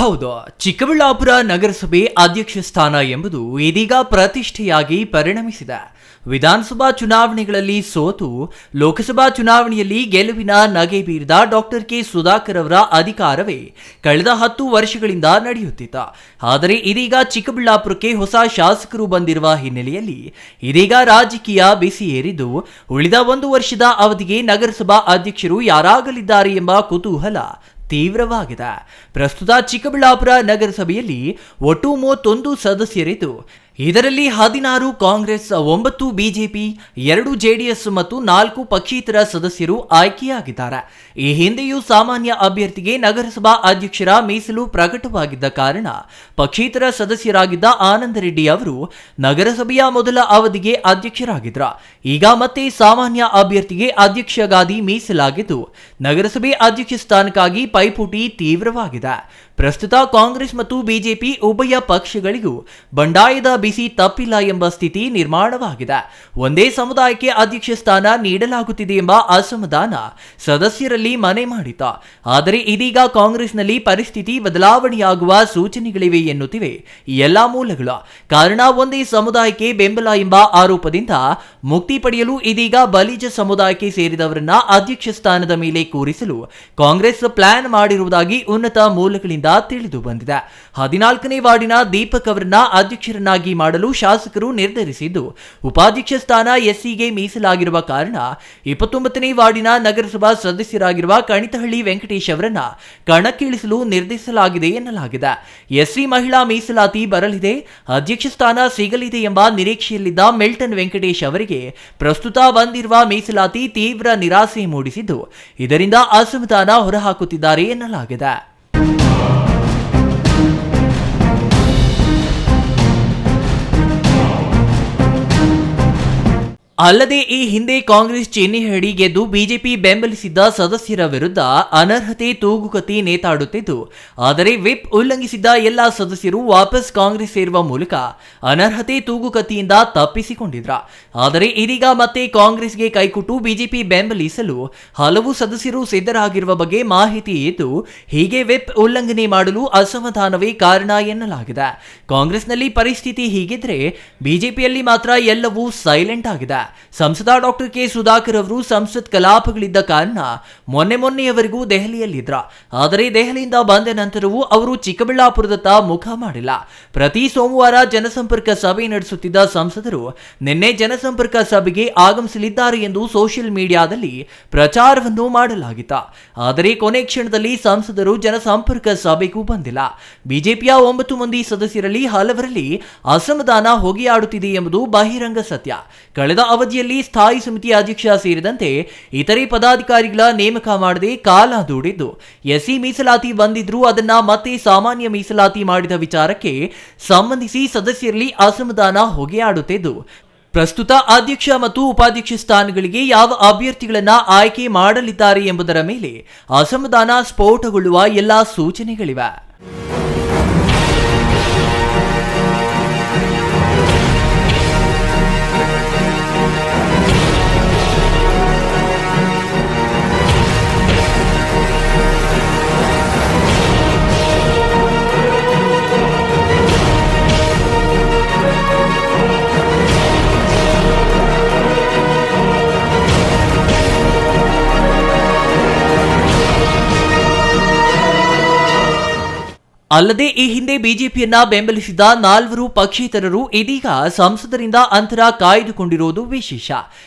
ಹೌದು, ಚಿಕ್ಕಬಳ್ಳಾಪುರ ನಗರಸಭೆ ಅಧ್ಯಕ್ಷ ಸ್ಥಾನ ಎಂಬುದು ಇದೀಗ ಪ್ರತಿಷ್ಠೆಯಾಗಿ ಪರಿಣಮಿಸಿದೆ. ವಿಧಾನಸಭಾ ಚುನಾವಣೆಗಳಲ್ಲಿ ಸೋತು ಲೋಕಸಭಾ ಚುನಾವಣೆಯಲ್ಲಿ ಗೆಲುವಿನ ನಗೆ ಬೀರಿದ ಡಾಕ್ಟರ್ ಕೆ ಸುಧಾಕರ್ ಅವರ ಅಧಿಕಾರವೇ ಕಳೆದ 10 ವರ್ಷಗಳಿಂದ ನಡೆಯುತ್ತಿತ್ತು. ಆದರೆ ಇದೀಗ ಚಿಕ್ಕಬಳ್ಳಾಪುರಕ್ಕೆ ಹೊಸ ಶಾಸಕರು ಬಂದಿರುವ ಹಿನ್ನೆಲೆಯಲ್ಲಿ ಇದೀಗ ರಾಜಕೀಯ ಬಿಸಿ ಏರಿದ್ದು, ಉಳಿದ 1 ವರ್ಷದ ಅವಧಿಗೆ ನಗರಸಭಾ ಅಧ್ಯಕ್ಷರು ಯಾರಾಗಲಿದ್ದಾರೆ ಎಂಬ ಕುತೂಹಲ ತೀವ್ರವಾಗಿದೆ. ಪ್ರಸ್ತುತ ಚಿಕ್ಕಬಳ್ಳಾಪುರ ನಗರಸಭೆಯಲ್ಲಿ ಒಟ್ಟು 31 ಸದಸ್ಯರಿದ್ದು, ಇದರಲ್ಲಿ 16 ಕಾಂಗ್ರೆಸ್, 9 ಬಿಜೆಪಿ, 2 ಜೆಡಿಎಸ್ ಮತ್ತು 4 ಪಕ್ಷೇತರ ಸದಸ್ಯರು ಆಯ್ಕೆಯಾಗಿದ್ದಾರೆ. ಈ ಹಿಂದೆಯೂ ಸಾಮಾನ್ಯ ಅಭ್ಯರ್ಥಿಗೆ ನಗರಸಭಾ ಅಧ್ಯಕ್ಷರ ಮೀಸಲು ಪ್ರಕಟವಾಗಿದ್ದ ಕಾರಣ ಪಕ್ಷೇತರ ಸದಸ್ಯರಾಗಿದ್ದ ಆನಂದ ರೆಡ್ಡಿ ಅವರು ನಗರಸಭೆಯ ಮೊದಲ ಅವಧಿಗೆ ಅಧ್ಯಕ್ಷರಾಗಿದ್ದರು. ಈಗ ಮತ್ತೆ ಸಾಮಾನ್ಯ ಅಭ್ಯರ್ಥಿಗೆ ಅಧ್ಯಕ್ಷ ಗಾದಿ ಮೀಸಲಾಗಿದ್ದು, ನಗರಸಭೆ ಅಧ್ಯಕ್ಷ ಸ್ಥಾನಕ್ಕಾಗಿ ಪೈಪೋಟಿ ತೀವ್ರವಾಗಿದೆ. ಪ್ರಸ್ತುತ ಕಾಂಗ್ರೆಸ್ ಮತ್ತು ಬಿಜೆಪಿ ಉಭಯ ಪಕ್ಷಗಳಿಗೂ ಬಂಡಾಯದ ಬಿಸಿ ತಪ್ಪಿಲ್ಲ ಎಂಬ ಸ್ಥಿತಿ ನಿರ್ಮಾಣವಾಗಿದೆ. ಒಂದೇ ಸಮುದಾಯಕ್ಕೆ ಅಧ್ಯಕ್ಷ ಸ್ಥಾನ ನೀಡಲಾಗುತ್ತಿದೆ ಎಂಬ ಅಸಮಾಧಾನ ಸದಸ್ಯರಲ್ಲಿ ಮನೆ ಮಾಡಿತು. ಆದರೆ ಇದೀಗ ಕಾಂಗ್ರೆಸ್ನಲ್ಲಿ ಪರಿಸ್ಥಿತಿ ಬದಲಾವಣೆಯಾಗುವ ಸೂಚನೆಗಳಿವೆ ಎನ್ನುತ್ತಿವೆ ಎಲ್ಲಾ ಮೂಲಗಳು. ಕಾರಣ, ಒಂದೇ ಸಮುದಾಯಕ್ಕೆ ಬೆಂಬಲ ಎಂಬ ಆರೋಪದಿಂದ ಮುಕ್ತಿ ಪಡೆಯಲು ಇದೀಗ ಬಲಿಜ ಸಮುದಾಯಕ್ಕೆ ಸೇರಿದವರನ್ನ ಅಧ್ಯಕ್ಷ ಸ್ಥಾನದ ಮೇಲೆ ಕೂರಿಸಲು ಕಾಂಗ್ರೆಸ್ ಪ್ಲಾನ್ ಮಾಡಿರುವುದಾಗಿ ಉನ್ನತ ಮೂಲಗಳಿಂದ ತಿಳಿದು ಬಂದಿದೆ. 14ನೇ ವಾರ್ಡಿನ ದೀಪಕ್ ಅವರನ್ನ ಅಧ್ಯಕ್ಷರನ್ನಾಗಿ ಮಾಡಲು ಶಾಸಕರು ನಿರ್ಧರಿಸಿದ್ದು, ಉಪಾಧ್ಯಕ್ಷ ಸ್ಥಾನ ಎಸ್ಸಿಗೆ ಮೀಸಲಾಗಿರುವ ಕಾರಣ 29ನೇ ವಾರ್ಡಿನ ನಗರಸಭಾ ಸದಸ್ಯರಾಗಿರುವ ಕಣಿತಹಳ್ಳಿ ವೆಂಕಟೇಶ್ ಅವರನ್ನ ಕಣಕ್ಕಿಳಿಸಲು ನಿರ್ಧರಿಸಲಾಗಿದೆ ಎನ್ನಲಾಗಿದೆ. ಎಸ್ಸಿ ಮಹಿಳಾ ಮೀಸಲಾತಿ ಬರಲಿದೆ, ಅಧ್ಯಕ್ಷ ಸ್ಥಾನ ಸಿಗಲಿದೆ ಎಂಬ ನಿರೀಕ್ಷೆಯಲ್ಲಿದ್ದ ಮಿಲ್ಟನ್ ವೆಂಕಟೇಶ್ ಅವರಿಗೆ ಪ್ರಸ್ತುತ ಬಂದಿರುವ ಮೀಸಲಾತಿ ತೀವ್ರ ನಿರಾಸೆ ಮೂಡಿಸಿದ್ದು, ಇದರಿಂದ ಅಸಮಾಧಾನ ಹೊರಹಾಕುತ್ತಿದ್ದಾರೆ ಎನ್ನಲಾಗಿದೆ. ಅಲ್ಲದೆ ಈ ಹಿಂದೆ ಕಾಂಗ್ರೆಸ್ ಚಿಹ್ನೆ ಹಿಡಿ ಗೆದ್ದು ಬಿಜೆಪಿ ಬೆಂಬಲಿಸಿದ್ದ ಸದಸ್ಯರ ವಿರುದ್ಧ ಅನರ್ಹತೆ ತೂಗುಕತಿ ನೇತಾಡುತ್ತಿದ್ದು, ಆದರೆ ವಿಪ್ ಉಲ್ಲಂಘಿಸಿದ್ದ ಎಲ್ಲಾ ಸದಸ್ಯರು ವಾಪಸ್ ಕಾಂಗ್ರೆಸ್ ಸೇರುವ ಮೂಲಕ ಅನರ್ಹತೆ ತೂಗುಕತಿಯಿಂದ ತಪ್ಪಿಸಿಕೊಂಡಿದ್ರ. ಆದರೆ ಇದೀಗ ಮತ್ತೆ ಕಾಂಗ್ರೆಸ್ಗೆ ಕೈಕೊಟ್ಟು ಬಿಜೆಪಿ ಬೆಂಬಲಿಸಲು ಹಲವು ಸದಸ್ಯರು ಸಿದ್ಧರಾಗಿರುವ ಬಗ್ಗೆ ಮಾಹಿತಿ ಇದ್ದು, ಹೀಗೆ ವಿಪ್ ಉಲ್ಲಂಘನೆ ಮಾಡಲು ಅಸಮಾಧಾನವೇ ಕಾರಣ ಎನ್ನಲಾಗಿದೆ. ಕಾಂಗ್ರೆಸ್ನಲ್ಲಿ ಪರಿಸ್ಥಿತಿ ಹೀಗಿದ್ರೆ ಬಿಜೆಪಿಯಲ್ಲಿ ಮಾತ್ರ ಎಲ್ಲವೂ ಸೈಲೆಂಟ್ ಆಗಿದೆ. ಸಂಸದ ಡಾಕ್ಟರ್ ಕೆ ಸುಧಾಕರ್ ಅವರು ಸಂಸತ್ ಕಲಾಪಗಳಿದ್ದ ಕಾರಣ ಮೊನ್ನೆಯವರೆಗೂ ದೆಹಲಿಯಲ್ಲಿದ್ರ. ಆದರೆ ದೆಹಲಿಯಿಂದ ಬಂದ ನಂತರವೂ ಅವರು ಚಿಕ್ಕಬಳ್ಳಾಪುರದತ್ತ ಮುಖ ಮಾಡಿಲ್ಲ. ಪ್ರತಿ ಸೋಮವಾರ ಜನಸಂಪರ್ಕ ಸಭೆ ನಡೆಸುತ್ತಿದ್ದ ಸಂಸದರು ನಿನ್ನೆ ಜನಸಂಪರ್ಕ ಸಭೆಗೆ ಆಗಮಿಸಲಿದ್ದಾರೆ ಎಂದು ಸೋಷಿಯಲ್ ಮೀಡಿಯಾದಲ್ಲಿ ಪ್ರಚಾರವನ್ನು ಮಾಡಲಾಗಿತ್ತು. ಆದರೆ ಕೊನೆ ಕ್ಷಣದಲ್ಲಿ ಸಂಸದರು ಜನಸಂಪರ್ಕ ಸಭೆಗೂ ಬಂದಿಲ್ಲ. ಬಿಜೆಪಿಯ 9 ಮಂದಿ ಸದಸ್ಯರಲ್ಲಿ ಹಲವರಲ್ಲಿ ಅಸಮಾಧಾನ ಹೊಗೆಯಾಡುತ್ತಿದೆ ಎಂಬುದು ಬಹಿರಂಗ ಸತ್ಯ. ಕಳೆದ ಅವಧಿಯಲ್ಲಿ ಸ್ಥಾಯಿ ಸಮಿತಿ ಅಧ್ಯಕ್ಷ ಸೇರಿದಂತೆ ಇತರೆ ಪದಾಧಿಕಾರಿಗಳ ನೇಮಕ ಮಾಡದೆ ಕಾಲ ದೂಡಿದ್ದು, ಎಸ್ಸಿ ಮೀಸಲಾತಿ ಬಂದಿದ್ರೂ ಅದನ್ನ ಮತ್ತೆ ಸಾಮಾನ್ಯ ಮೀಸಲಾತಿ ಮಾಡಿದ ವಿಚಾರಕ್ಕೆ ಸಂಬಂಧಿಸಿ ಸದಸ್ಯರಲ್ಲಿ ಅಸಮಾಧಾನ ಹೊಗೆಯಾಡುತ್ತಿದ್ದು, ಪ್ರಸ್ತುತ ಅಧ್ಯಕ್ಷ ಮತ್ತು ಉಪಾಧ್ಯಕ್ಷ ಸ್ಥಾನಗಳಿಗೆ ಯಾವ ಅಭ್ಯರ್ಥಿಗಳನ್ನ ಆಯ್ಕೆ ಮಾಡಲಿದ್ದಾರೆ ಎಂಬುದರ ಮೇಲೆ ಅಸಮಾಧಾನ ಸ್ಫೋಟಗೊಳ್ಳುವ ಎಲ್ಲಾ ಸೂಚನೆಗಳಿವೆ. ಅಲ್ಲದೆ ಈ ಹಿಂದೆ ಬಿಜೆಪಿಯನ್ನ ಬೆಂಬಲಿಸಿದ 4 ಪಕ್ಷೇತರರು ಇದೀಗ ಸಂಸದರಿಂದ ಅಂತರ ಕಾಯ್ದುಕೊಂಡಿರುವುದು ವಿಶೇಷ.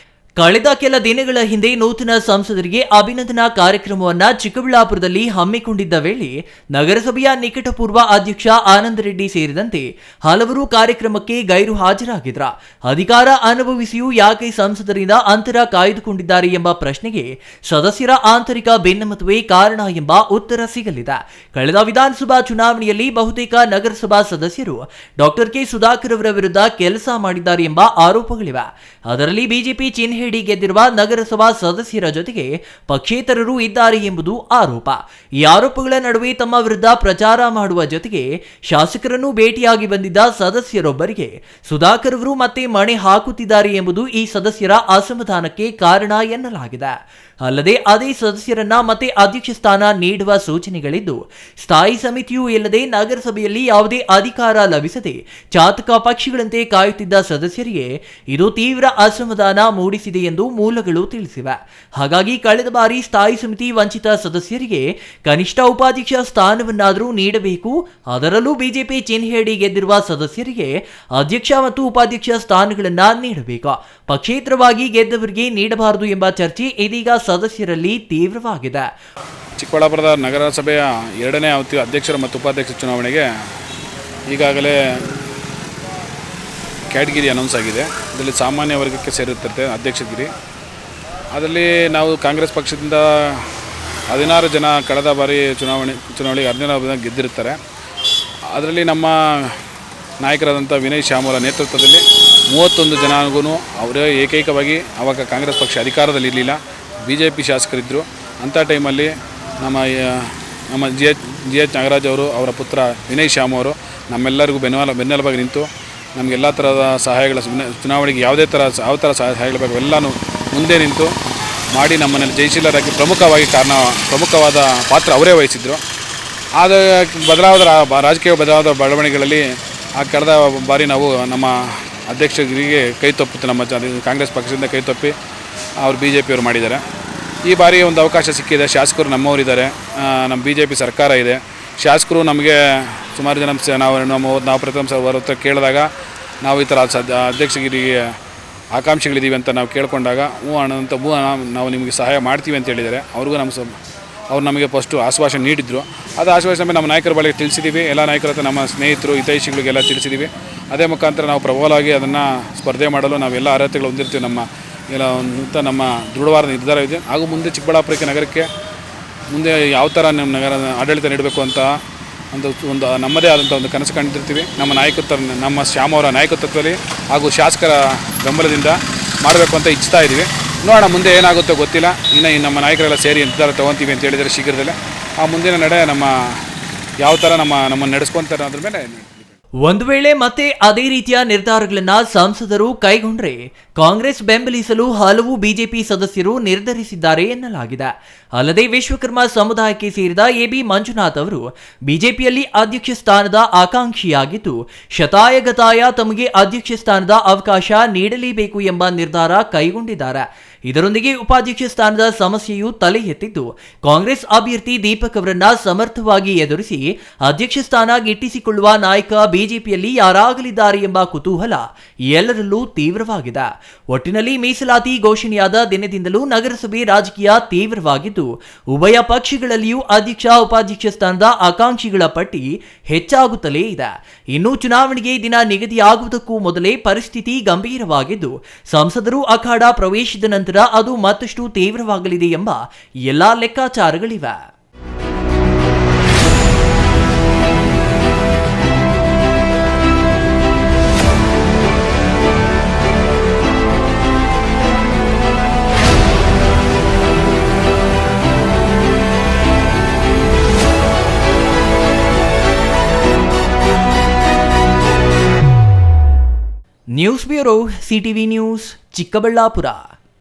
ಕಳೆದ ಕೆಲ ದಿನಗಳ ಹಿಂದೆ ನೂತನ ಸಂಸದರಿಗೆ ಅಭಿನಂದನಾ ಕಾರ್ಯಕ್ರಮವನ್ನ ಚಿಕ್ಕಬಳ್ಳಾಪುರದಲ್ಲಿ ಹಮ್ಮಿಕೊಂಡಿದ್ದ ವೇಳೆ ನಗರಸಭೆಯ ನಿಕಟಪೂರ್ವ ಅಧ್ಯಕ್ಷ ಆನಂದ ರೆಡ್ಡಿ ಸೇರಿದಂತೆ ಹಲವರು ಕಾರ್ಯಕ್ರಮಕ್ಕೆ ಗೈರು ಹಾಜರಾಗಿದ್ರ. ಅಧಿಕಾರ ಅನುಭವಿಸಿಯೂ ಯಾಕೆ ಸಂಸದರಿಂದ ಅಂತರ ಕಾಯ್ದುಕೊಂಡಿದ್ದಾರೆ ಎಂಬ ಪ್ರಶ್ನೆಗೆ ಸದಸ್ಯರ ಆಂತರಿಕ ಭಿನ್ನಮತವೇ ಕಾರಣ ಎಂಬ ಉತ್ತರ ಸಿಗಲಿದೆ. ಕಳೆದ ವಿಧಾನಸಭಾ ಚುನಾವಣೆಯಲ್ಲಿ ಬಹುತೇಕ ನಗರಸಭಾ ಸದಸ್ಯರು ಡಾಕ್ಟರ್ ಕೆ ಸುಧಾಕರ್ ಅವರ ವಿರುದ್ಧ ಕೆಲಸ ಮಾಡಿದ್ದಾರೆ ಎಂಬ ಆರೋಪಗಳಿವೆ. ಅದರಲ್ಲಿ ಬಿಜೆಪಿ ಚಿಹ್ನೆ ಚಿನ್ಹೇಡಿ ಗೆದ್ದಿರುವ ನಗರಸಭಾ ಸದಸ್ಯರ ಜೊತೆಗೆ ಪಕ್ಷೇತರರು ಇದ್ದಾರೆ ಎಂಬುದು ಆರೋಪ. ಈ ಆರೋಪಗಳ ನಡುವೆ ತಮ್ಮ ವಿರುದ್ಧ ಪ್ರಚಾರ ಮಾಡುವ ಜೊತೆಗೆ ಶಾಸಕರನ್ನು ಭೇಟಿಯಾಗಿ ಬಂದಿದ್ದ ಸದಸ್ಯರೊಬ್ಬರಿಗೆ ಸುಧಾಕರ್ ಅವರು ಮತ್ತೆ ಮಣೆ ಹಾಕುತ್ತಿದ್ದಾರೆ ಎಂಬುದು ಈ ಸದಸ್ಯರ ಅಸಮಾಧಾನಕ್ಕೆ ಕಾರಣ ಎನ್ನಲಾಗಿದೆ. ಅಲ್ಲದೆ ಅದೇ ಸದಸ್ಯರನ್ನ ಮತ್ತೆ ಅಧ್ಯಕ್ಷ ಸ್ಥಾನ ನೀಡುವ ಸೂಚನೆಗಳಿದ್ದು, ಸ್ಥಾಯಿ ಸಮಿತಿಯೂ ಇಲ್ಲದೆ ನಗರಸಭೆಯಲ್ಲಿ ಯಾವುದೇ ಅಧಿಕಾರ ಲಭಿಸದೆ ಚಾತಕ ಪಕ್ಷಿಗಳಂತೆ ಕಾಯುತ್ತಿದ್ದ ಸದಸ್ಯರಿಗೆ ಇದು ತೀವ್ರ ಅಸಮಾಧಾನ ಮೂಡಿಸಿದೆ ಎಂದು ಮೂಲಗಳು ತಿಳಿಸಿವೆ. ಹಾಗಾಗಿ ಕಳೆದ ಬಾರಿ ಸ್ಥಾಯಿ ಸಮಿತಿ ವಂಚಿತ ಸದಸ್ಯರಿಗೆ ಕನಿಷ್ಠ ಉಪಾಧ್ಯಕ್ಷ ಸ್ಥಾನವನ್ನಾದರೂ ನೀಡಬೇಕು. ಅದರಲ್ಲೂ ಬಿಜೆಪಿ ಚಿನ್ಹೇಡಿ ಗೆದ್ದಿರುವ ಸದಸ್ಯರಿಗೆ ಅಧ್ಯಕ್ಷ ಮತ್ತು ಉಪಾಧ್ಯಕ್ಷ ಸ್ಥಾನಗಳನ್ನ ನೀಡಬೇಕು. ಪಕ್ಷೇತರವಾಗಿ ಗೆದ್ದವರಿಗೆ ನೀಡಬಾರದು ಎಂಬ ಚರ್ಚೆ ಇದೀಗ ಸದಸ್ಯರಲ್ಲಿ ತೀವ್ರವಾಗಿದೆ. ಚಿಕ್ಕಬಳ್ಳಾಪುರದ ನಗರಸಭೆಯ 2ನೇ ಅವಧಿ ಅಧ್ಯಕ್ಷರ ಮತ್ತು ಉಪಾಧ್ಯಕ್ಷ ಚುನಾವಣೆಗೆ ಈಗಾಗಲೇ ಕ್ಯಾಟಗಿರಿ ಅನೌನ್ಸ್ ಆಗಿದೆ. ಇದರಲ್ಲಿ ಸಾಮಾನ್ಯ ವರ್ಗಕ್ಕೆ ಸೇರಿರ್ತದೆ ಅಧ್ಯಕ್ಷಗಿರಿ. ಅದರಲ್ಲಿ ನಾವು ಕಾಂಗ್ರೆಸ್ ಪಕ್ಷದಿಂದ 16 ಜನ ಕಳೆದ ಬಾರಿ ಚುನಾವಣೆಗೆ 16 ಜನ ಗೆದ್ದಿರ್ತಾರೆ. ಅದರಲ್ಲಿ ನಮ್ಮ ನಾಯಕರಾದಂಥ ವಿನಯ್ ಶ್ಯಾಮಲ ನೇತೃತ್ವದಲ್ಲಿ 31 ಜನಗೂ ಅವರೇ ಏಕೈಕವಾಗಿ ಆವಾಗ ಕಾಂಗ್ರೆಸ್ ಪಕ್ಷ ಅಧಿಕಾರದಲ್ಲಿ ಇರಲಿಲ್ಲ, BJP ಶಾಸಕರಿದ್ದರು. ಅಂಥ ಟೈಮಲ್ಲಿ ನಮ್ಮ ಜಿ ಎಚ್ ನಾಗರಾಜ್ ಅವರು, ಅವರ ಪುತ್ರ ವಿನಯ್ ಶ್ಯಾಮ್ ಅವರು ನಮ್ಮೆಲ್ಲರಿಗೂ ಬೆನ್ನೆಲುಬಾಗಿ ನಿಂತು ನಮಗೆಲ್ಲ ಥರದ ಸಹಾಯಗಳ ಚುನಾವಣೆಗೆ ಯಾವ ಥರ ಸಹಾಯಗಳ ಬಗ್ಗೆ ಎಲ್ಲನೂ ಮುಂದೆ ನಿಂತು ಮಾಡಿ ನಮ್ಮನ್ನೆಲ್ಲ ಜಯಶೀಲರಾಗಿ ಪ್ರಮುಖವಾದ ಪಾತ್ರ ಅವರೇ ವಹಿಸಿದರು. ಆದ ರಾಜಕೀಯ ಬದಲಾದ ಬೆಳವಣಿಗೆಗಳಲ್ಲಿ ಕಳೆದ ಬಾರಿ ನಾವು ನಮ್ಮ ಅಧ್ಯಕ್ಷರಿಗೆ ಕೈ ತಪ್ಪುತ್ತೆ, ನಮ್ಮ ಕಾಂಗ್ರೆಸ್ ಪಕ್ಷದಿಂದ ಕೈ ತಪ್ಪಿ ಅವರು BJP ಅವರು ಮಾಡಿದ್ದಾರೆ. ಈ ಬಾರಿ ಒಂದು ಅವಕಾಶ ಸಿಕ್ಕಿದೆ. ಶಾಸಕರು ನಮ್ಮವರಿದ್ದಾರೆ, ನಮ್ಮ BJP ಸರ್ಕಾರ ಇದೆ. ಶಾಸಕರು ನಮಗೆ ಸುಮಾರು ಜನ ನಾವು ಪ್ರಥಮ ಅವರ ಹತ್ರ ಕೇಳಿದಾಗ ನಾವು ಈ ಥರ ಅಧ್ಯಕ್ಷಗಿರಿಗೆ ಆಕಾಂಕ್ಷಿಗಳಿದ್ದೀವಿ ಅಂತ ನಾವು ಕೇಳ್ಕೊಂಡಾಗ ನಾವು ನಿಮಗೆ ಸಹಾಯ ಮಾಡ್ತೀವಿ ಅಂತ ಹೇಳಿದ್ದಾರೆ. ಅವ್ರು ನಮಗೆ ಫಸ್ಟು ಆಶ್ವಾಸನೆ ನೀಡಿದ್ರು. ಅದು ಆಶ್ವಾಸನೆ ನಮ್ಮ ನಾಯಕರ ಬಳಿಗೆ ತಿಳಿಸಿದ್ದೀವಿ. ಎಲ್ಲ ನಾಯಕರ ಹತ್ರ ನಮ್ಮ ಸ್ನೇಹಿತರು ಹಿತೈಷಿಗಳಿಗೆಲ್ಲ ತಿಳಿಸಿದ್ದೀವಿ. ಅದೇ ಮುಖಾಂತರ ನಾವು ಪ್ರಬಲವಾಗಿ ಅದನ್ನು ಸ್ಪರ್ಧೆ ಮಾಡಲು ನಾವೆಲ್ಲ ಅರ್ಹತೆಗಳು ಹೊಂದಿರ್ತೀವಿ. ನಮ್ಮ ದೃಢವಾದ ನಿರ್ಧಾರ ಇದೆ. ಹಾಗೂ ಮುಂದೆ ಚಿಕ್ಕಬಳ್ಳಾಪುರಕ್ಕೆ ನಗರಕ್ಕೆ ಮುಂದೆ ಯಾವ ಥರ ನಮ್ಮ ನಗರ ಆಡಳಿತ ನೀಡಬೇಕು ಅಂತ ಒಂದು ನಮ್ಮದೇ ಆದಂಥ ಒಂದು ಕನಸು ಕಂಡಿರ್ತೀವಿ. ನಮ್ಮ ಶ್ಯಾಮ್ ಅವರ ನಾಯಕತ್ವದಲ್ಲಿ ಹಾಗೂ ಶಾಸಕರ ಬೆಂಬಲದಿಂದ ಮಾಡಬೇಕು ಅಂತ ಇಚ್ಛಿಸ್ತಾ ಇದ್ದೀವಿ. ನೋಡೋಣ ಮುಂದೆ ಏನಾಗುತ್ತೋ ಗೊತ್ತಿಲ್ಲ. ಇನ್ನು ನಮ್ಮ ನಾಯಕರೆಲ್ಲ ಸೇರಿ ನಿರ್ಧಾರ ತೊಗೊತೀವಿ ಅಂತ ಹೇಳಿದರೆ ಶೀಘ್ರದಲ್ಲೇ ಆ ಮುಂದಿನ ನಡೆ ಯಾವ ಥರ ನಮ್ಮನ್ನು ನಡೆಸ್ಕೊತಾರೆ ಅದ್ರ ಮೇಲೆ. ಒಂದು ವೇಳೆ ಮತ್ತೆ ಅದೇ ರೀತಿಯ ನಿರ್ಧಾರಗಳನ್ನ ಸಂಸದರು ಕೈಗೊಂಡ್ರೆ ಕಾಂಗ್ರೆಸ್ ಬೆಂಬಲಿಸಲು ಹಲವು ಬಿಜೆಪಿ ಸದಸ್ಯರು ನಿರ್ಧರಿಸಿದ್ದಾರೆ ಎನ್ನಲಾಗಿದೆ. ಅಲ್ಲದೆ ವಿಶ್ವಕರ್ಮ ಸಮುದಾಯಕ್ಕೆ ಸೇರಿದ AB ಮಂಜುನಾಥ್ ಅವರು ಬಿಜೆಪಿಯಲ್ಲಿ ಅಧ್ಯಕ್ಷ ಸ್ಥಾನದ ಆಕಾಂಕ್ಷಿಯಾಗಿದ್ದು, ಶತಾಯಗತಾಯ ತಮಗೆ ಅಧ್ಯಕ್ಷ ಸ್ಥಾನದ ಅವಕಾಶ ನೀಡಲೇಬೇಕು ಎಂಬ ನಿರ್ಧಾರ ಕೈಗೊಂಡಿದ್ದಾರೆ. ಇದರೊಂದಿಗೆ ಉಪಾಧ್ಯಕ್ಷ ಸ್ಥಾನದ ಸಮಸ್ಯೆಯು ತಲೆ ಎತ್ತಿದ್ದು, ಕಾಂಗ್ರೆಸ್ ಅಭ್ಯರ್ಥಿ ದೀಪಕ್ ಅವರನ್ನ ಸಮರ್ಥವಾಗಿ ಎದುರಿಸಿ ಅಧ್ಯಕ್ಷ ಸ್ಥಾನ ಗಿಟ್ಟಿಸಿಕೊಳ್ಳುವ ನಾಯಕ ಬಿಜೆಪಿಯಲ್ಲಿ ಯಾರಾಗಲಿದ್ದಾರೆ ಎಂಬ ಕುತೂಹಲ ಎಲ್ಲರಲ್ಲೂ ತೀವ್ರವಾಗಿದೆ. ಒಟ್ಟಿನಲ್ಲಿ ಮೀಸಲಾತಿ ಘೋಷಣೆಯಾದ ದಿನದಿಂದಲೂ ನಗರಸಭೆ ರಾಜಕೀಯ ತೀವ್ರವಾಗಿದ್ದು, ಉಭಯ ಪಕ್ಷಗಳಲ್ಲಿಯೂ ಅಧ್ಯಕ್ಷ ಉಪಾಧ್ಯಕ್ಷ ಸ್ಥಾನದ ಆಕಾಂಕ್ಷಿಗಳ ಪಟ್ಟಿ ಹೆಚ್ಚಾಗುತ್ತಲೇ ಇದೆ. ಇನ್ನು ಚುನಾವಣೆಗೆ ದಿನ ನಿಗದಿಯಾಗುವುದಕ್ಕೂ ಮೊದಲೇ ಪರಿಸ್ಥಿತಿ ಗಂಭೀರವಾಗಿದ್ದು, ಸಂಸದರು ಅಖಾಡ ಪ್ರವೇಶಿಸಿದ ನಂತರ ಅದು ಮತ್ತಷ್ಟು ತೀವ್ರವಾಗಲಿದೆ ಎಂಬ ಎಲ್ಲಾ ಲೆಕ್ಕಾಚಾರಗಳಿವೆ. News bureau, CTV news, Chikkaballapur.